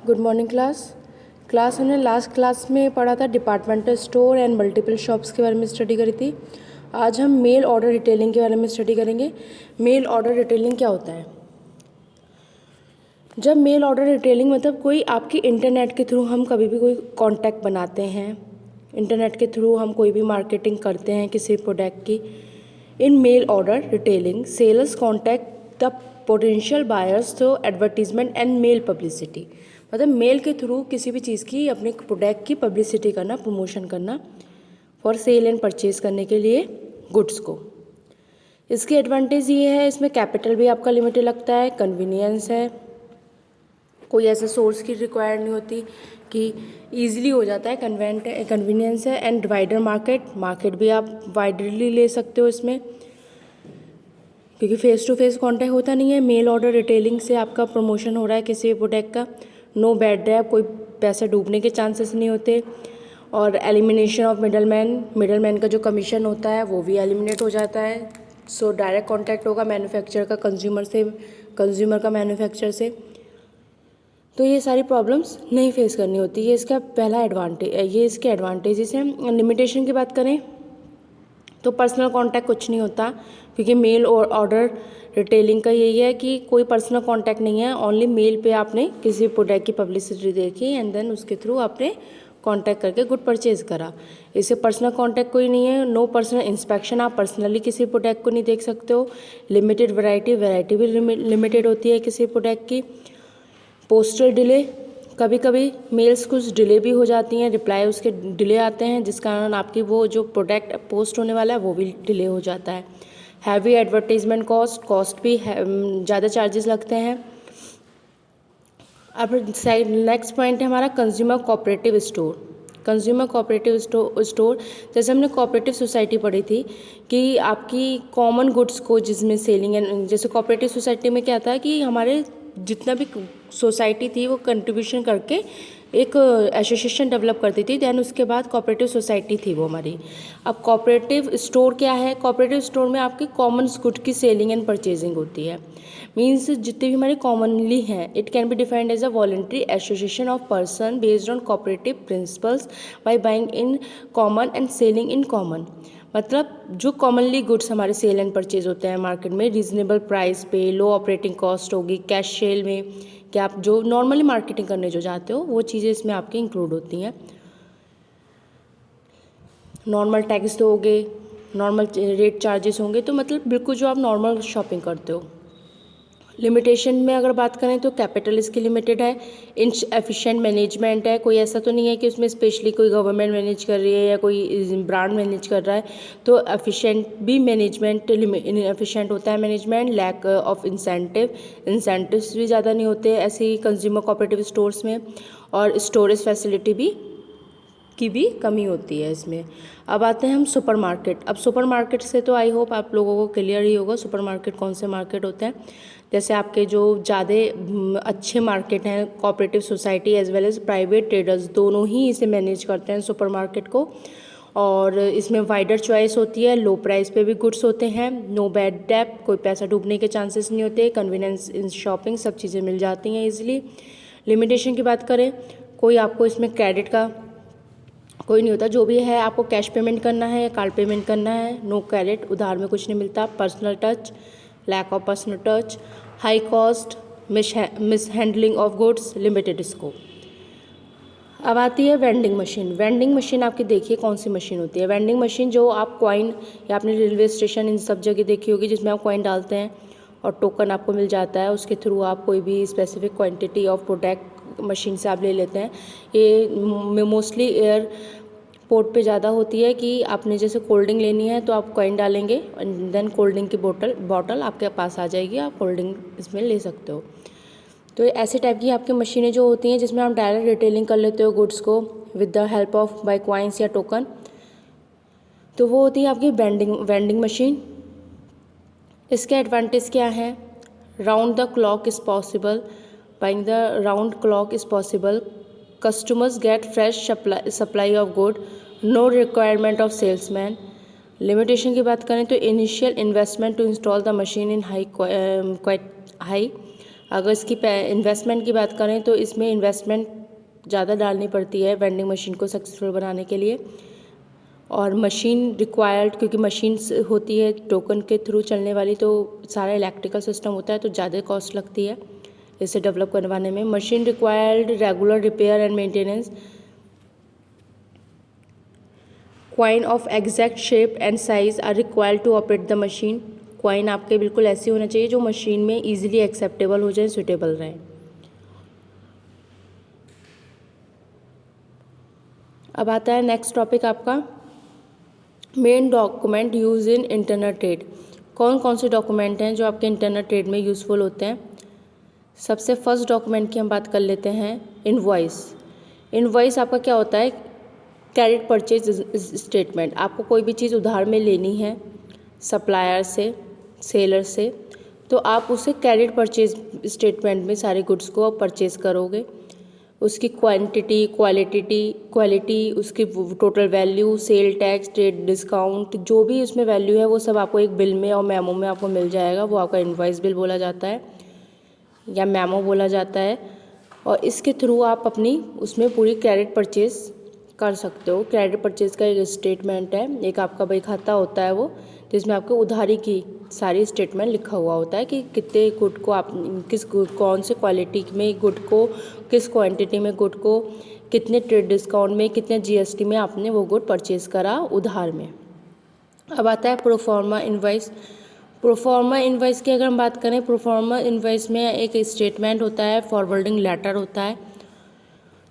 Good morning class हमने last class में पढ़ा था departmental store and multiple shops के बारे में स्टडी करी थी। आज हम मेल ऑर्डर रिटेलिंग के बारे में स्टडी करेंगे। मेल ऑर्डर रिटेलिंग क्या होता है? जब मेल ऑर्डर रिटेलिंग मतलब कोई आपकी इंटरनेट के थ्रू हम कभी भी कोई कॉन्टैक्ट बनाते हैं, इंटरनेट के थ्रू हम कोई भी मार्केटिंग करते हैं किसी प्रोडक्ट की। In mail order retailing sellers contact the potential buyers through advertisement and mail publicity. मतलब मेल के थ्रू किसी भी चीज़ की अपने प्रोडक्ट की पब्लिसिटी करना, प्रमोशन करना फॉर सेल एंड परचेज करने के लिए गुड्स को। इसकी एडवांटेज ये है, इसमें कैपिटल भी आपका लिमिटेड लगता है, कन्वीनियंस है, कोई ऐसे सोर्स की रिक्वायर नहीं होती कि ईजिली हो जाता है, कन्वीनियंस है एंड वाइडर मार्केट भी आप वाइडरली ले सकते हो इसमें, क्योंकि फेस टू फेस कॉन्टैक्ट होता नहीं है। मेल ऑर्डर रिटेलिंग से आपका प्रमोशन हो रहा है किसी भी प्रोडक्ट का। नो बैड डेट, कोई पैसे डूबने के चांसेस नहीं होते। और एलिमिनेशन ऑफ मिडलमैन का जो कमीशन होता है वो भी एलिमिनेट हो जाता है। सो डायरेक्ट कॉन्टैक्ट होगा मैन्युफैक्चरर का कंज्यूमर से, कंज्यूमर का मैन्युफैक्चरर से। तो ये सारी प्रॉब्लम्स नहीं फेस करनी होती। ये इसका पहला एडवांटेज, ये इसके एडवांटेजेस हैं। लिमिटेशन की बात करें तो पर्सनल कांटेक्ट कुछ नहीं होता, क्योंकि मेल और ऑर्डर रिटेलिंग का यही है कि कोई पर्सनल कांटेक्ट नहीं है। ओनली मेल पे आपने किसी प्रोडक्ट की पब्लिसिटी देखी एंड देन उसके थ्रू आपने कांटेक्ट करके गुड परचेज करा। इससे पर्सनल कांटेक्ट कोई नहीं है। नो पर्सनल इंस्पेक्शन, आप पर्सनली किसी प्रोडक्ट को नहीं देख सकते हो। लिमिटेड वैरायटी भी लिमिटेड होती है किसी प्रोडक्ट की। पोस्टल डिले, कभी कभी मेल्स कुछ डिले भी हो जाती हैं, रिप्लाई उसके डिले आते हैं, जिस कारण आपकी वो जो प्रोडक्ट पोस्ट होने वाला है वो भी डिले हो जाता है। हैवी एडवर्टीजमेंट कॉस्ट भी ज़्यादा चार्जेस लगते हैं। अब नेक्स्ट पॉइंट है हमारा consumer cooperative store. Consumer cooperative store जैसे हमने कोऑपरेटिव सोसाइटी पढ़ी थी कि आपकी कॉमन गुड्स को जिसमें सेलिंग एंड, जैसे कोऑपरेटिव सोसाइटी में क्या था कि हमारे जितना भी सोसाइटी थी वो कंट्रीब्यूशन करके एक एसोसिएशन डेवलप करती थी, दैन उसके बाद कोऑपरेटिव सोसाइटी थी वो हमारी। अब कोऑपरेटिव स्टोर क्या है? कोऑपरेटिव स्टोर में आपकी कॉमन गुड की सेलिंग एंड परचेजिंग होती है। मीन्स जितने भी हमारे कॉमनली हैं, it can be defined as a voluntary association of person based on cooperative principles by buying in common and selling in common. मतलब जो कॉमनली गुड्स हमारे सेल एंड परचेज होते हैं मार्केट में, रीजनेबल प्राइस पे, low operating cost होगी, cash sale में, कि आप जो नॉर्मली मार्केटिंग करने जो जाते हो वो चीज़ें इसमें आपकी इंक्लूड होती हैं। नॉर्मल टैक्स दोगे, नॉर्मल रेट चार्जेस होंगे, तो मतलब बिल्कुल जो आप नॉर्मल शॉपिंग करते हो। लिमिटेशन में अगर बात करें तो कैपिटल इसकी लिमिटेड है, एफिशिएंट मैनेजमेंट है। कोई ऐसा तो नहीं है कि उसमें स्पेशली कोई गवर्नमेंट मैनेज कर रही है या कोई ब्रांड मैनेज कर रहा है, तो एफिशिएंट भी मैनेजमेंट एफिशिएंट होता है मैनेजमेंट। लैक ऑफ इंसेंटिव्स भी ज़्यादा नहीं होते ऐसी कंज्यूमर कोऑपरेटिव स्टोर्स में। और स्टोरेज फैसिलिटी की भी कमी होती है इसमें। अब आते हैं हम सुपरमार्केट। अब सुपरमार्केट से तो आई होप आप लोगों को क्लियर ही होगा सुपरमार्केट कौन से मार्केट होते हैं। जैसे आपके जो ज़्यादा अच्छे मार्केट हैं, cooperative society as well as private traders दोनों ही इसे मैनेज करते हैं सुपरमार्केट को। और इसमें वाइडर चॉइस होती है, लो प्राइस पे भी गुड्स होते हैं, नो बैड डेट, कोई पैसा डूबने के चांसेस नहीं होते, कन्वीनियंस इन शॉपिंग, सब चीज़ें मिल जाती हैं ईजिली। लिमिटेशन की बात करें, कोई आपको इसमें क्रेडिट का कोई नहीं होता, जो भी है आपको कैश पेमेंट करना है या कार्ड पेमेंट करना है। नो क्रेडिट, उधार में कुछ नहीं मिलता। Personal touch, lack of personal touch, high cost, mishandling of goods, limited scope. अब आती है वेंडिंग मशीन। वेंडिंग मशीन आपकी देखिए कौन सी मशीन होती है। वेंडिंग मशीन जो आप कॉइन, या आपने रेलवे स्टेशन इन सब जगह देखी होगी, जिसमें आप कॉइन डालते हैं और टोकन आपको मिल जाता है, उसके थ्रू आप कोई भी specific quantity of product machine से आप ले लेते हैं। ये मोस्टली एयरपोर्ट पे ज़्यादा होती है कि आपने जैसे कोल्ड ड्रिंक लेनी है तो आप कॉइन डालेंगे एंड देन कोल्ड ड्रिंक की बॉटल आपके पास आ जाएगी, आप कोल्ड ड्रिंक इसमें ले सकते हो। तो ऐसे टाइप की आपकी मशीनें जो होती हैं जिसमें आप डायरेक्ट रिटेलिंग कर लेते हो गुड्स को with the help of by coins या टोकन, तो वो होती है आपकी वेंडिंग मशीन। इसके एडवांटेज क्या है? Round the clock is possible, buying the round clock is possible, customers gate fresh supply of good, no requirement of salesman. Limitation की बात करें तो initial investment to install the machine in high, अगर इसकी investment की बात करें तो इसमें इन्वेस्टमेंट ज़्यादा डालनी पड़ती है वेंडिंग मशीन को सक्सेसफुल बनाने के लिए। और मशीन रिक्वायर्ड, क्योंकि मशीन्स होती है टोकन के थ्रू चलने वाली, तो सारा इलेक्ट्रिकल सिस्टम होता है तो ज़्यादा कॉस्ट लगती है इसे डेवलप करवाने में। Machine required regular repair and maintenance. Coin of exact shape and size are required to operate the machine. Coin आपके बिल्कुल ऐसे होना चाहिए जो मशीन में इजीली एक्सेप्टेबल हो जाए, सुटेबल रहे। अब आता है नेक्स्ट टॉपिक आपका main document use in internal trade. कौन कौन से डॉक्यूमेंट हैं जो आपके इंटरनल ट्रेड में यूज़फुल होते हैं। सबसे फर्स्ट डॉक्यूमेंट की हम बात कर लेते हैं इनवॉइस। इनवॉइस आपका क्या होता है, क्रेडिट परचेज स्टेटमेंट। आपको कोई भी चीज़ उधार में लेनी है सप्लायर से, सेलर से, तो आप उसे क्रेडिट परचेज स्टेटमेंट में सारे गुड्स को आप परचेज करोगे। उसकी क्वांटिटी, क्वालिटी, उसकी total value, sale tax, trade discount, जो भी उसमें वैल्यू है वो सब आपको एक बिल में और मेमो में आपको मिल जाएगा। वो आपका इनवॉइस बिल बोला जाता है या मेमो बोला जाता है। और इसके थ्रू आप अपनी उसमें पूरी क्रेडिट परचेज कर सकते हो। क्रेडिट परचेज का एक स्टेटमेंट है, एक आपका बही खाता होता है वो, जिसमें आपको उधारी की सारी स्टेटमेंट लिखा हुआ होता है कि कितने गुड को आप कौन से क्वालिटी में गुड को, किस क्वांटिटी में गुड को, कितने ट्रेड डिस्काउंट में, कितने जीएसटी में आपने वो गुड परचेज करा उधार में। अब आता है प्रोफॉर्मा इनवॉइस। प्रोफॉर्मा इनवॉइस की अगर हम बात करें, प्रोफॉर्मा इनवॉइस में एक स्टेटमेंट होता है, फॉरवर्डिंग लेटर होता है,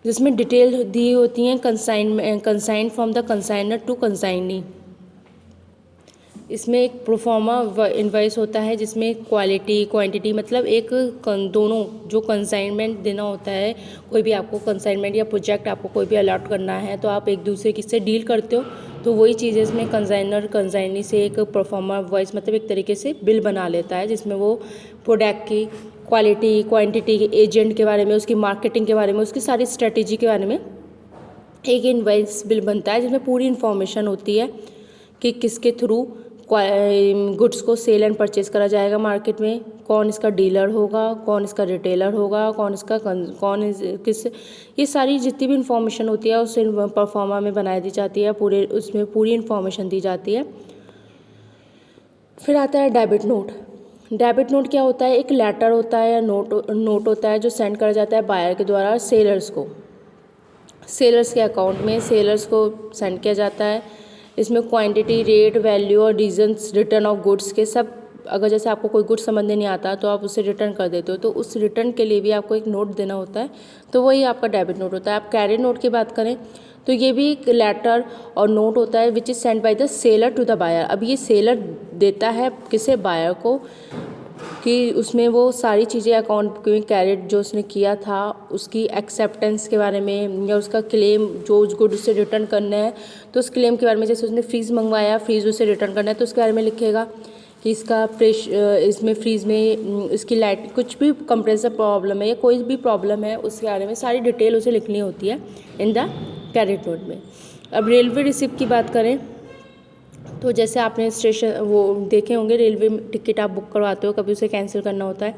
जिसमें डिटेल दी होती हैं consign from the consignor to consignee. इसमें एक प्रोफॉर्मा इनवॉइस होता है जिसमें क्वालिटी, क्वांटिटी, मतलब एक दोनों जो कंसाइनमेंट देना होता है, कोई भी आपको कंसाइनमेंट या प्रोजेक्ट आपको कोई भी अलॉट करना है तो आप एक दूसरे किससे डील करते हो, तो वही चीज़ इसमें कंसाइनर कंसाइनी से एक प्रोफॉर्मा इनवॉइस मतलब एक तरीके से बिल बना लेता है, जिसमें वो प्रोडक्ट की क्वालिटी, क्वांटिटी, एजेंट के बारे में, उसकी मार्केटिंग के बारे में, उसकी सारी स्ट्रेटेजी के बारे में एक इनवॉइस बिल बनता है, जिसमें पूरी इन्फॉर्मेशन होती है कि किसके थ्रू गुड्स को सेल एंड परचेज करा जाएगा मार्केट में, कौन इसका डीलर होगा, कौन इसका रिटेलर होगा, किस, ये सारी जितनी भी इन्फॉर्मेशन होती है उस परफॉर्मा में बनाई दी जाती है, पूरे उसमें पूरी इन्फॉर्मेशन दी जाती है। फिर आता है डेबिट नोट। डेबिट नोट क्या होता है, एक लेटर होता है या नोट होता है जो सेंड करा जाता है बायर के द्वारा सेलर्स को, सेलर्स के अकाउंट में सेलर्स को सेंड किया जाता है। इसमें क्वांटिटी, रेट, वैल्यू और रीजंस, रिटर्न ऑफ गुड्स के सब, अगर जैसे आपको कोई गुड्स समझने नहीं आता तो आप उसे रिटर्न कर देते हो, तो उस रिटर्न के लिए भी आपको एक नोट देना होता है, तो वही आपका डेबिट नोट होता है। आप क्रेडिट नोट की बात करें तो ये भी एक लेटर और नोट होता है which is send by the seller to the buyer. अब ये सेलर देता है किसे, बायर को, कि उसमें वो सारी चीज़ें अकाउंट में क्रेडिट जो उसने किया था उसकी एक्सेप्टेंस के बारे में, या उसका क्लेम जो उस गुड उससे रिटर्न करना है तो उस क्लेम के बारे में, जैसे उसने फ्रीज़ मंगवाया, फ्रीज़ उसे रिटर्न करना है तो उसके बारे में लिखेगा कि इसका इसमें फ्रीज़ में इसकी लाइट कुछ भी कंप्रेसर प्रॉब्लम है या कोई भी प्रॉब्लम है उसके बारे में सारी डिटेल उसे लिखनी होती है इन द क्रेडिट नोट में। अब रेलवे रिसिप्ट की बात करें तो जैसे आपने स्टेशन वो देखे होंगे, रेलवे टिकट आप बुक करवाते हो, कभी उसे कैंसिल करना होता है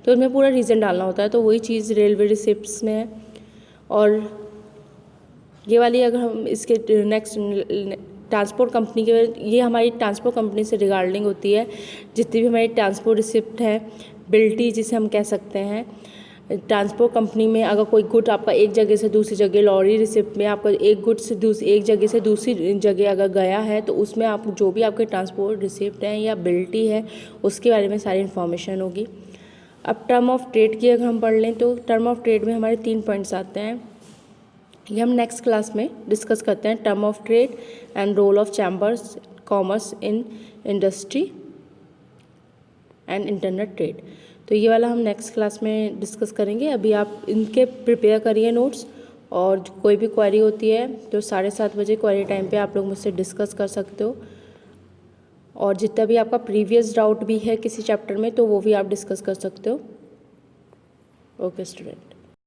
तो उसमें पूरा रीज़न डालना होता है, तो वही चीज़ रेलवे रिसिप्ट्स में है। और ये वाली अगर हम इसके नेक्स्ट ट्रांसपोर्ट कंपनी के, ये हमारी ट्रांसपोर्ट कंपनी से रिगार्डिंग होती है, जितनी भी हमारी ट्रांसपोर्ट रिसिप्ट है, बिल्टी जिसे हम कह सकते हैं। ट्रांसपोर्ट कंपनी में अगर कोई गुड आपका एक जगह से दूसरी जगह, लॉरी रिसिप्ट में आपका एक गुड से एक जगह से दूसरी जगह अगर गया है तो उसमें आप जो भी आपके ट्रांसपोर्ट रिसिप्ट है या बिल्टी है उसके बारे में सारी इन्फॉर्मेशन होगी। अब टर्म ऑफ ट्रेड की अगर हम पढ़ लें तो टर्म ऑफ ट्रेड में हमारे 3 पॉइंट्स आते हैं, ये हम नेक्स्ट क्लास में डिस्कस करते हैं। Term of trade and role of chambers commerce in industry and internal trade, तो ये वाला हम नेक्स्ट क्लास में डिस्कस करेंगे। अभी आप इनके प्रिपेयर करिए नोट्स, और कोई भी क्वेरी होती है तो 7:30 बजे क्वेरी टाइम पे आप लोग मुझसे डिस्कस कर सकते हो, और जितना भी आपका प्रीवियस डाउट भी है किसी चैप्टर में तो वो भी आप डिस्कस कर सकते हो। Okay student.